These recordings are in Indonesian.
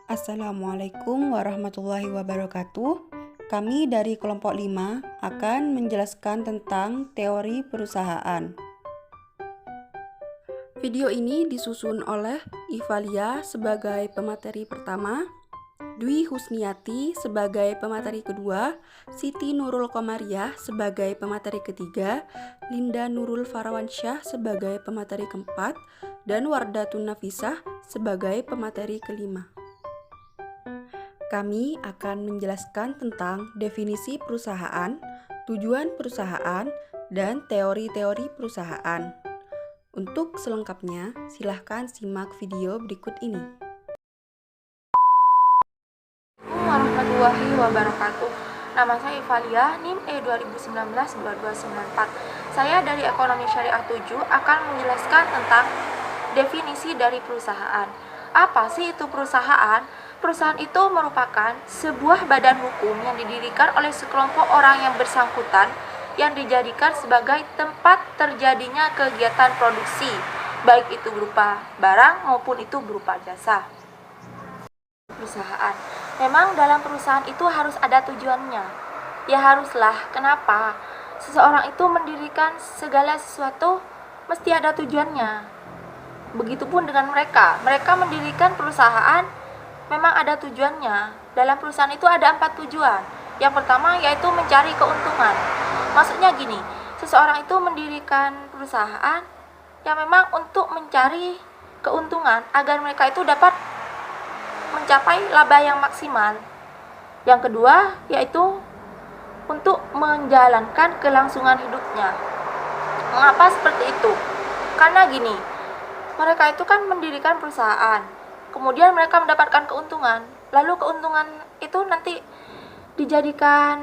Assalamualaikum warahmatullahi wabarakatuh. Kami dari kelompok 5 akan menjelaskan tentang teori perusahaan. Video ini disusun oleh Ivalia sebagai pemateri pertama, Dwi Husniati sebagai pemateri kedua, Siti Nurul Komariah sebagai pemateri ketiga, Linda Nurul Farawansyah sebagai pemateri keempat, dan Wardatun Nafisah sebagai pemateri kelima. Kami akan menjelaskan tentang definisi perusahaan, tujuan perusahaan, dan teori-teori perusahaan. Untuk selengkapnya, silahkan simak video berikut ini. Warahmatullahi wabarakatuh. Nama saya Ivalia, NIM E2019-2294. Saya dari Ekonomi Syariah 7 akan menjelaskan tentang definisi dari perusahaan. Apa sih itu perusahaan? Perusahaan itu merupakan sebuah badan hukum yang didirikan oleh sekelompok orang yang bersangkutan yang dijadikan sebagai tempat terjadinya kegiatan produksi, baik itu berupa barang maupun itu berupa jasa. Perusahaan. Memang dalam perusahaan itu harus ada tujuannya. Ya haruslah. Kenapa? Seseorang itu mendirikan segala sesuatu mesti ada tujuannya. Begitupun dengan mereka. Mereka mendirikan perusahaan memang ada tujuannya. Dalam perusahaan itu ada 4 tujuan. Yang pertama yaitu mencari keuntungan. Maksudnya gini, seseorang itu mendirikan perusahaan yang memang untuk mencari keuntungan agar mereka itu dapat mencapai laba yang maksimal. Yang kedua yaitu untuk menjalankan kelangsungan hidupnya. Mengapa seperti itu? Karena gini, mereka itu kan mendirikan perusahaan, kemudian mereka mendapatkan keuntungan, lalu keuntungan itu nanti bisa dijadikan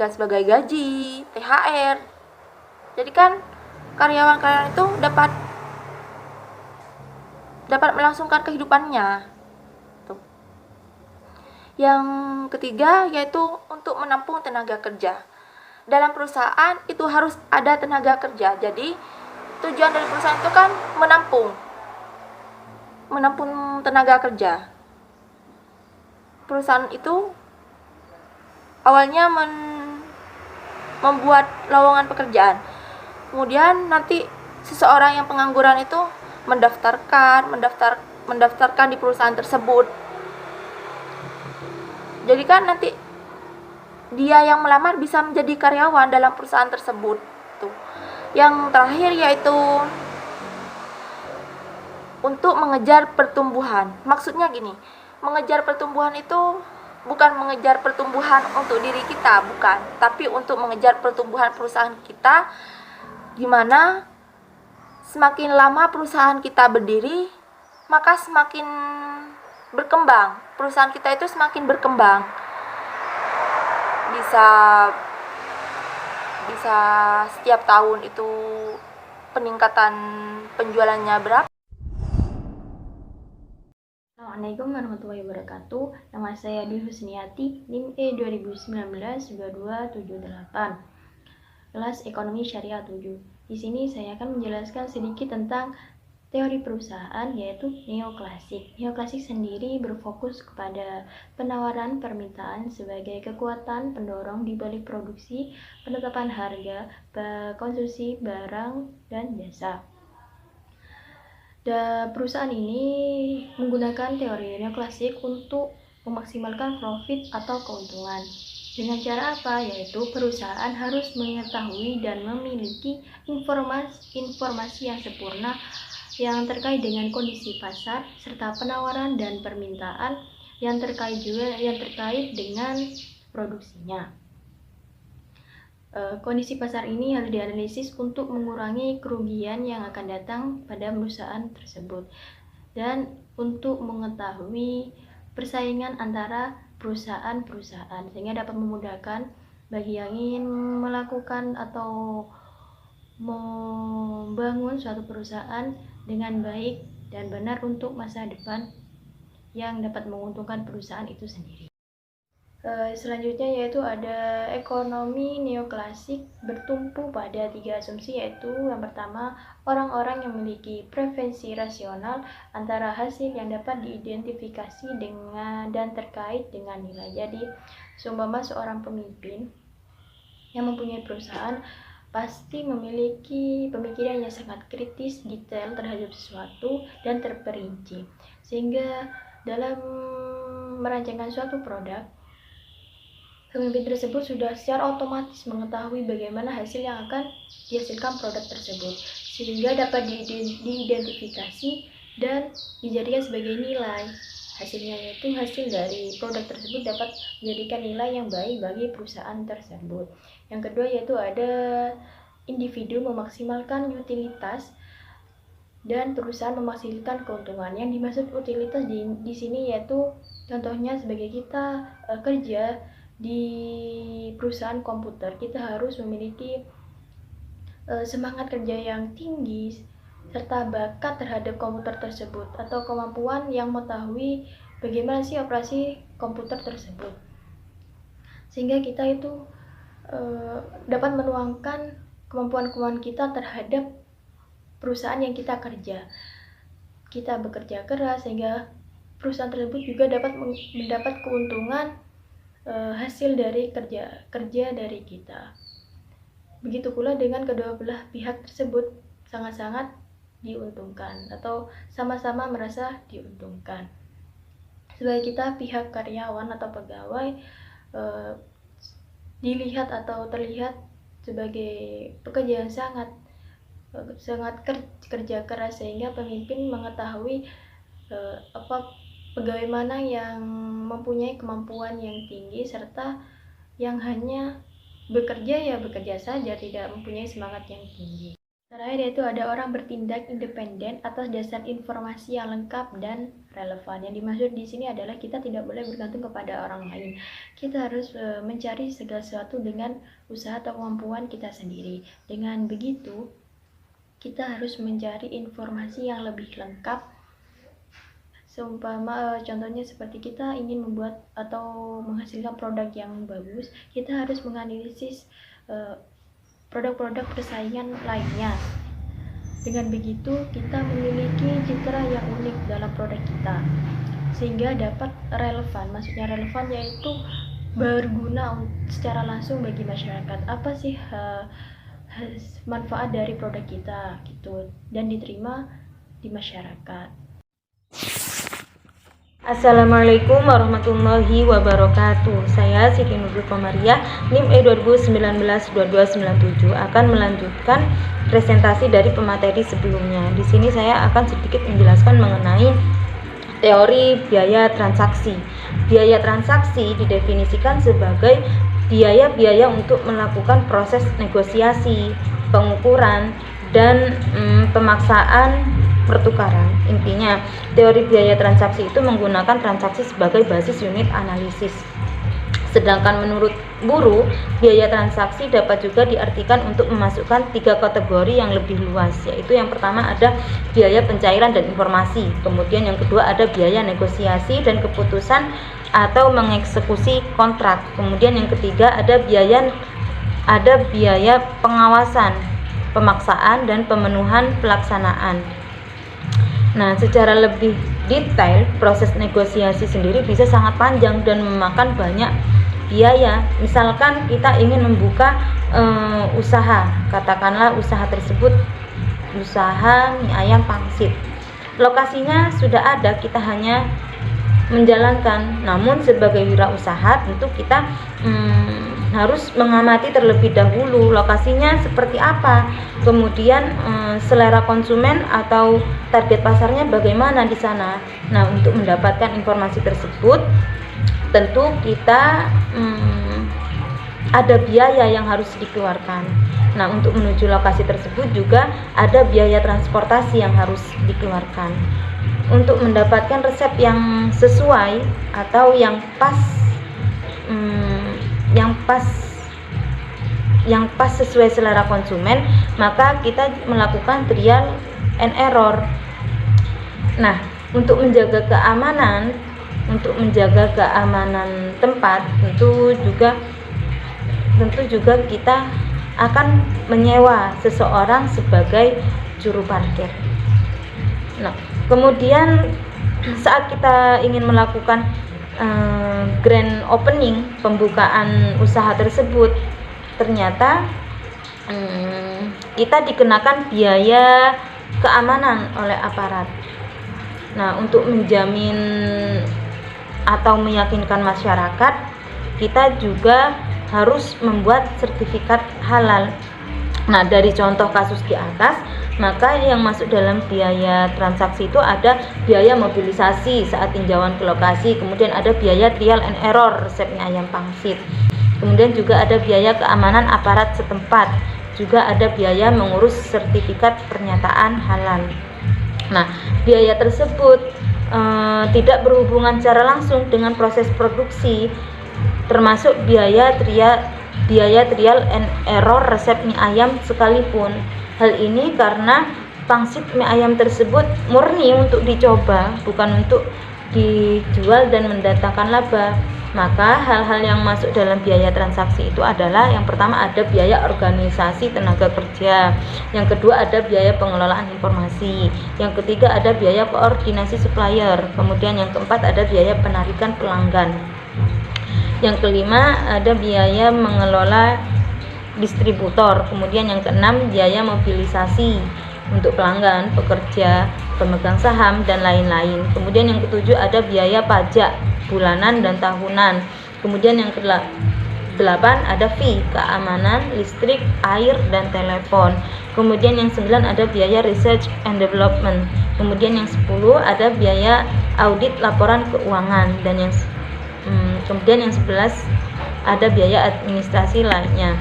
sebagai gaji, THR. Jadi kan karyawan-karyawan itu dapat melangsungkan kehidupannya. Tuh. Yang ketiga yaitu untuk menampung tenaga kerja. Dalam perusahaan itu harus ada tenaga kerja. Jadi tujuan dari perusahaan itu kan menampung tenaga kerja. Perusahaan itu awalnya membuat lowongan pekerjaan. Kemudian nanti seseorang yang pengangguran itu mendaftarkan di perusahaan tersebut. Jadi kan nanti dia yang melamar bisa menjadi karyawan dalam perusahaan tersebut. Tuh. Yang terakhir yaitu untuk mengejar pertumbuhan. Maksudnya gini, mengejar pertumbuhan itu bukan mengejar pertumbuhan untuk diri kita, bukan, tapi untuk mengejar pertumbuhan perusahaan kita, gimana semakin lama perusahaan kita berdiri, maka semakin berkembang. Perusahaan kita itu semakin berkembang. Bisa setiap tahun itu peningkatan penjualannya berapa? Assalamualaikum warahmatullahi wabarakatuh. Nama saya Dwi Husniati, NIM E2019-2278. Kelas Ekonomi Syariah 7. Di sini saya akan menjelaskan sedikit tentang teori perusahaan, yaitu neoklasik. Neoklasik sendiri berfokus kepada penawaran permintaan sebagai kekuatan pendorong di balik produksi, penetapan harga, konsumsi barang dan jasa. Perusahaan ini menggunakan teori neoklasik untuk memaksimalkan profit atau keuntungan. Dengan cara apa? Yaitu perusahaan harus mengetahui dan memiliki informasi yang sempurna yang terkait dengan kondisi pasar serta penawaran dan permintaan yang terkait dengan produksinya. Kondisi pasar ini harus dianalisis untuk mengurangi kerugian yang akan datang pada perusahaan tersebut dan untuk mengetahui persaingan antara perusahaan-perusahaan sehingga dapat memudahkan bagi yang ingin melakukan atau membangun suatu perusahaan dengan baik dan benar untuk masa depan yang dapat menguntungkan perusahaan itu sendiri. Selanjutnya yaitu ada ekonomi neoklasik bertumpu pada 3 asumsi, yaitu yang pertama, orang-orang yang memiliki preferensi rasional antara hasil yang dapat diidentifikasi dengan dan terkait dengan nilai. Jadi, seumpama seorang pemimpin yang mempunyai perusahaan pasti memiliki pemikiran yang sangat kritis, detail terhadap sesuatu dan terperinci, sehingga dalam merancangkan suatu produk, pemimpin tersebut sudah secara otomatis mengetahui bagaimana hasil yang akan dihasilkan produk tersebut, sehingga dapat diidentifikasi dan dijadikan sebagai nilai. Hasilnya yaitu hasil dari produk tersebut dapat menjadikan nilai yang baik bagi perusahaan tersebut. Yang kedua yaitu ada individu memaksimalkan utilitas dan perusahaan memaksimalkan keuntungan. Yang dimaksud utilitas di sini yaitu contohnya sebagai kita kerja di perusahaan komputer, kita harus memiliki semangat kerja yang tinggi serta bakat terhadap komputer tersebut atau kemampuan yang mengetahui bagaimana sih operasi komputer tersebut, sehingga kita itu dapat menuangkan kemampuan-kemampuan kita terhadap perusahaan yang kita kerja. Kita bekerja keras sehingga perusahaan tersebut juga dapat mendapat keuntungan hasil dari kerja dari kita. Begitu pula dengan kedua belah pihak tersebut sangat-sangat diuntungkan atau sama-sama merasa diuntungkan. Sebagai kita pihak karyawan atau pegawai dilihat atau terlihat sebagai pekerja yang sangat kerja keras, sehingga pemimpin mengetahui pegawai mana yang mempunyai kemampuan yang tinggi serta yang hanya bekerja saja, tidak mempunyai semangat yang tinggi. Terakhir yaitu ada orang bertindak independen atas dasar informasi yang lengkap dan relevan. Yang dimaksud di sini adalah kita tidak boleh bergantung kepada orang lain. Kita harus mencari segala sesuatu dengan usaha atau kemampuan kita sendiri. Dengan begitu, kita harus mencari informasi yang lebih lengkap. Seumpama contohnya seperti kita ingin membuat atau menghasilkan produk yang bagus, kita harus menganalisis produk-produk persaingan lainnya. Dengan begitu kita memiliki citra yang unik dalam produk kita sehingga dapat relevan. Maksudnya relevan yaitu berguna secara langsung bagi masyarakat. Apa sih manfaat dari produk kita gitu dan diterima di masyarakat. Assalamualaikum warahmatullahi wabarakatuh. Saya Siti Nurul Komariah, NIM E 2019-2297 akan melanjutkan presentasi dari pemateri sebelumnya. Di sini saya akan sedikit menjelaskan mengenai teori biaya transaksi. Biaya transaksi didefinisikan sebagai biaya-biaya untuk melakukan proses negosiasi, pengukuran, dan pemaksaan pertukaran. Intinya, teori biaya transaksi itu menggunakan transaksi sebagai basis unit analisis. Sedangkan menurut Buru, biaya transaksi dapat juga diartikan untuk memasukkan 3 kategori yang lebih luas, yaitu yang pertama ada biaya pencairan dan informasi, kemudian yang kedua ada biaya negosiasi dan keputusan atau mengeksekusi kontrak, kemudian yang ketiga ada biaya pengawasan, pemaksaan, dan pemenuhan pelaksanaan. Nah, secara lebih detail, proses negosiasi sendiri bisa sangat panjang dan memakan banyak biaya. Misalkan kita ingin membuka usaha, katakanlah usaha tersebut usaha mie ayam pangsit. Lokasinya sudah ada, kita hanya menjalankan. Namun sebagai wirausaha tentu kita harus mengamati terlebih dahulu lokasinya seperti apa, kemudian selera konsumen atau target pasarnya bagaimana di sana. Nah, untuk mendapatkan informasi tersebut tentu kita ada biaya yang harus dikeluarkan. Nah, untuk menuju lokasi tersebut juga ada biaya transportasi yang harus dikeluarkan. Untuk mendapatkan resep yang sesuai atau yang pas sesuai selera konsumen, maka kita melakukan trial and error. Nah, untuk menjaga keamanan untuk menjaga keamanan tempat, tentu juga kita akan menyewa seseorang sebagai juru parkir. Nah, kemudian saat kita ingin melakukan grand opening, pembukaan usaha tersebut, ternyata kita dikenakan biaya keamanan oleh aparat. Nah, untuk menjamin atau meyakinkan masyarakat, kita juga harus membuat sertifikat halal. Nah, dari contoh kasus di atas, maka yang masuk dalam biaya transaksi itu ada biaya mobilisasi saat tinjauan ke lokasi, kemudian ada biaya trial and error resep mie ayam pangsit, kemudian juga ada biaya keamanan aparat setempat, juga ada biaya mengurus sertifikat pernyataan halal. Nah, biaya tersebut tidak berhubungan secara langsung dengan proses produksi, termasuk biaya trial and error resep mie ayam sekalipun. Hal ini karena pangsit mie ayam tersebut murni untuk dicoba, bukan untuk dijual dan mendatangkan laba. Maka hal-hal yang masuk dalam biaya transaksi itu adalah, yang pertama ada biaya organisasi tenaga kerja, yang kedua ada biaya pengelolaan informasi, yang ketiga ada biaya koordinasi supplier, kemudian yang keempat ada biaya penarikan pelanggan, yang kelima ada biaya mengelola distributor, kemudian yang keenam biaya mobilisasi untuk pelanggan, pekerja, pemegang saham, dan lain-lain. Kemudian yang ketujuh ada biaya pajak bulanan dan tahunan. Kemudian yang kedelapan ada fee keamanan listrik, air, dan telepon. Kemudian yang 9 ada biaya research and development. Kemudian yang 10 ada biaya audit laporan keuangan, dan kemudian yang 11 ada biaya administrasi lainnya.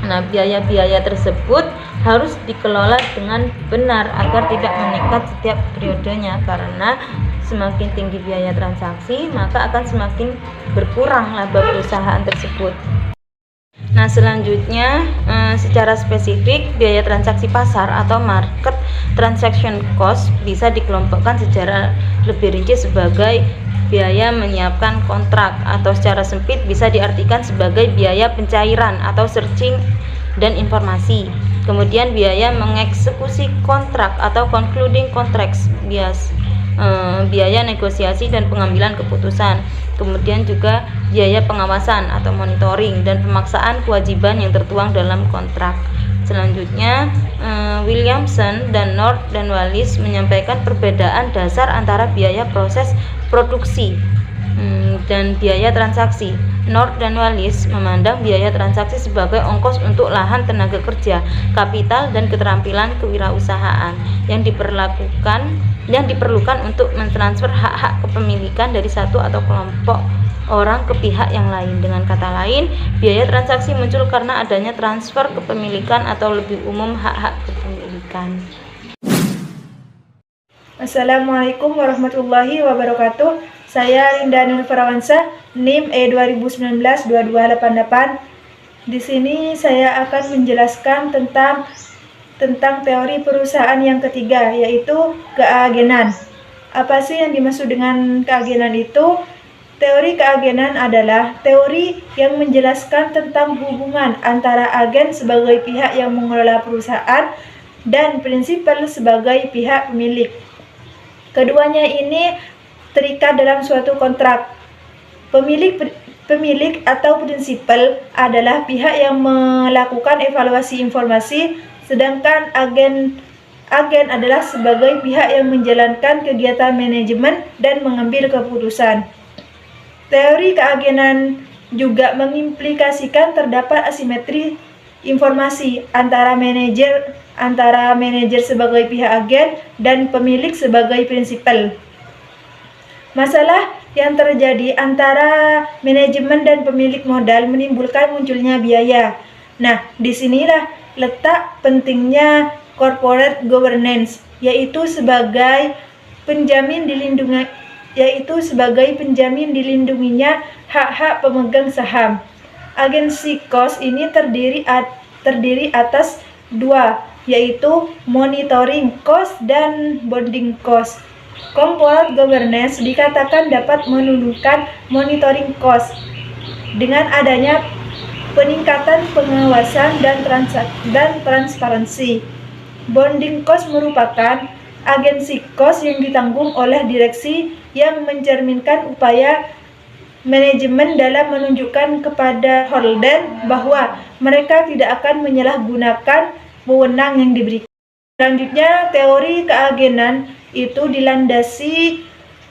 Nah, biaya-biaya tersebut harus dikelola dengan benar agar tidak meningkat setiap periodenya, karena semakin tinggi biaya transaksi maka akan semakin berkurang laba perusahaan tersebut. Nah, selanjutnya secara spesifik biaya transaksi pasar atau market transaction cost bisa dikelompokkan secara lebih rinci sebagai biaya menyiapkan kontrak, atau secara sempit bisa diartikan sebagai biaya pencairan atau searching dan informasi. Kemudian biaya mengeksekusi kontrak atau concluding contracts, biaya negosiasi dan pengambilan keputusan. Kemudian juga biaya pengawasan atau monitoring dan pemaksaan kewajiban yang tertuang dalam kontrak. Selanjutnya, Williamson dan North dan Wallis menyampaikan perbedaan dasar antara biaya proses produksi dan biaya transaksi. North dan Wallis memandang biaya transaksi sebagai ongkos untuk lahan, tenaga kerja, kapital, dan keterampilan kewirausahaan yang diperlukan untuk mentransfer hak-hak kepemilikan dari satu atau kelompok orang ke pihak yang lain. Dengan kata lain, biaya transaksi muncul karena adanya transfer kepemilikan atau lebih umum hak-hak kepemilikan. Assalamualaikum warahmatullahi wabarakatuh. Saya Rinda Nur Farawansa, NIM E2019-2288. Di sini saya akan menjelaskan tentang teori perusahaan yang ketiga, yaitu keagenan. Apa sih yang dimaksud dengan keagenan itu? Teori keagenan adalah teori yang menjelaskan tentang hubungan antara agen sebagai pihak yang mengelola perusahaan dan prinsipal sebagai pihak pemilik. Keduanya ini terikat dalam suatu kontrak. Pemilik atau prinsipal adalah pihak yang melakukan evaluasi informasi, sedangkan agen adalah sebagai pihak yang menjalankan kegiatan manajemen dan mengambil keputusan. Teori keagenan juga mengimplikasikan terdapat asimetri informasi antara manajer sebagai pihak agen dan pemilik sebagai prinsipal. Masalah yang terjadi antara manajemen dan pemilik modal menimbulkan munculnya biaya. Nah, disinilah letak pentingnya corporate governance, yaitu sebagai penjamin dilindunginya hak-hak pemegang saham. Agency cost ini terdiri atas dua, yaitu monitoring cost dan bonding cost. Corporate governance dikatakan dapat menurunkan monitoring cost dengan adanya peningkatan pengawasan dan transparansi. Bonding cost merupakan agensi cost yang ditanggung oleh direksi yang mencerminkan upaya manajemen dalam menunjukkan kepada holder bahwa mereka tidak akan menyalahgunakan wewenang yang diberikan. Selanjutnya, teori keagenan itu dilandasi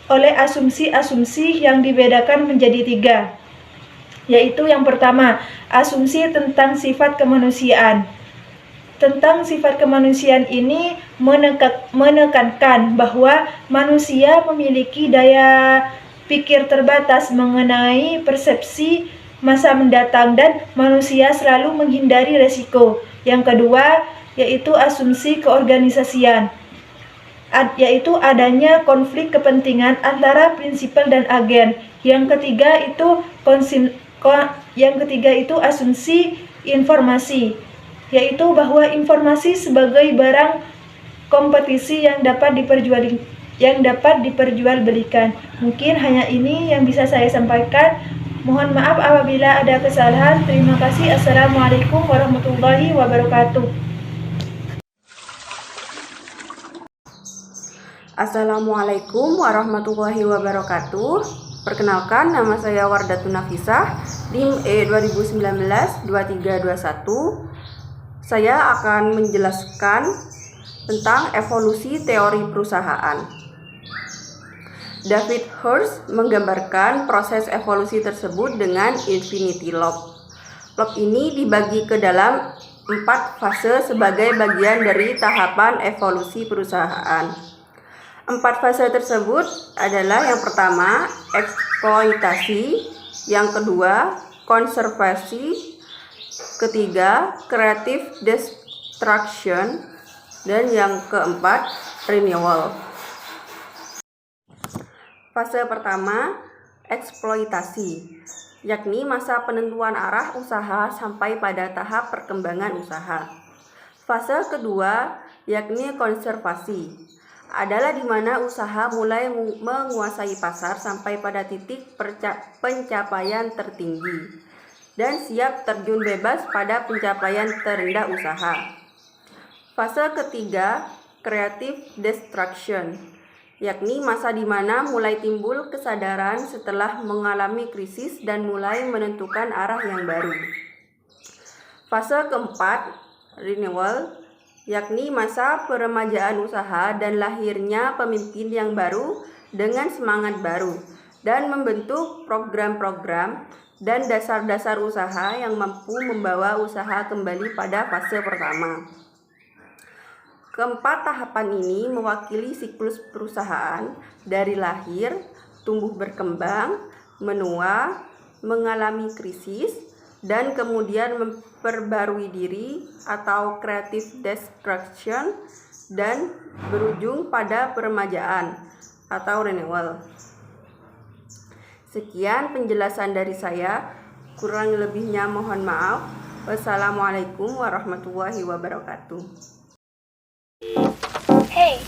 oleh asumsi-asumsi yang dibedakan menjadi 3, yaitu yang pertama, asumsi tentang sifat kemanusiaan. Tentang sifat kemanusiaan ini menekankan bahwa manusia memiliki daya pikir terbatas mengenai persepsi masa mendatang dan manusia selalu menghindari resiko. Yang kedua, yaitu asumsi keorganisasian, yaitu adanya konflik kepentingan antara prinsipal dan agen. Yang ketiga itu asumsi informasi, yaitu bahwa informasi sebagai barang kompetisi yang dapat diperjualbelikan. Mungkin hanya ini yang bisa saya sampaikan. Mohon maaf apabila ada kesalahan. Terima kasih. Assalamualaikum warahmatullahi wabarakatuh. Assalamualaikum warahmatullahi wabarakatuh. Perkenalkan, nama saya Wardatun Nafisah, NIM E2019-2321. Saya akan menjelaskan tentang evolusi teori perusahaan. David Hirsch menggambarkan proses evolusi tersebut dengan infinity loop. Loop ini dibagi ke dalam 4 fase sebagai bagian dari tahapan evolusi perusahaan. 4 fase tersebut adalah yang pertama, eksploitasi, yang kedua, konservasi, ketiga, creative destruction, dan yang keempat, renewal. Fase pertama, eksploitasi, yakni masa penentuan arah usaha sampai pada tahap perkembangan usaha. Fase kedua, yakni konservasi, adalah di mana usaha mulai menguasai pasar sampai pada titik pencapaian tertinggi dan siap terjun bebas pada pencapaian terendah usaha. Fase ketiga, creative destruction, yakni masa di mana mulai timbul kesadaran setelah mengalami krisis dan mulai menentukan arah yang baru. Fase keempat, renewal, yakni masa peremajaan usaha dan lahirnya pemimpin yang baru dengan semangat baru dan membentuk program-program dan dasar-dasar usaha yang mampu membawa usaha kembali pada fase pertama. Keempat tahapan ini mewakili siklus perusahaan dari lahir, tumbuh berkembang, menua, mengalami krisis, dan kemudian memperbarui diri atau creative destruction dan berujung pada peremajaan atau renewal. Sekian penjelasan dari saya, kurang lebihnya mohon maaf. Wassalamualaikum warahmatullahi wabarakatuh. Hey,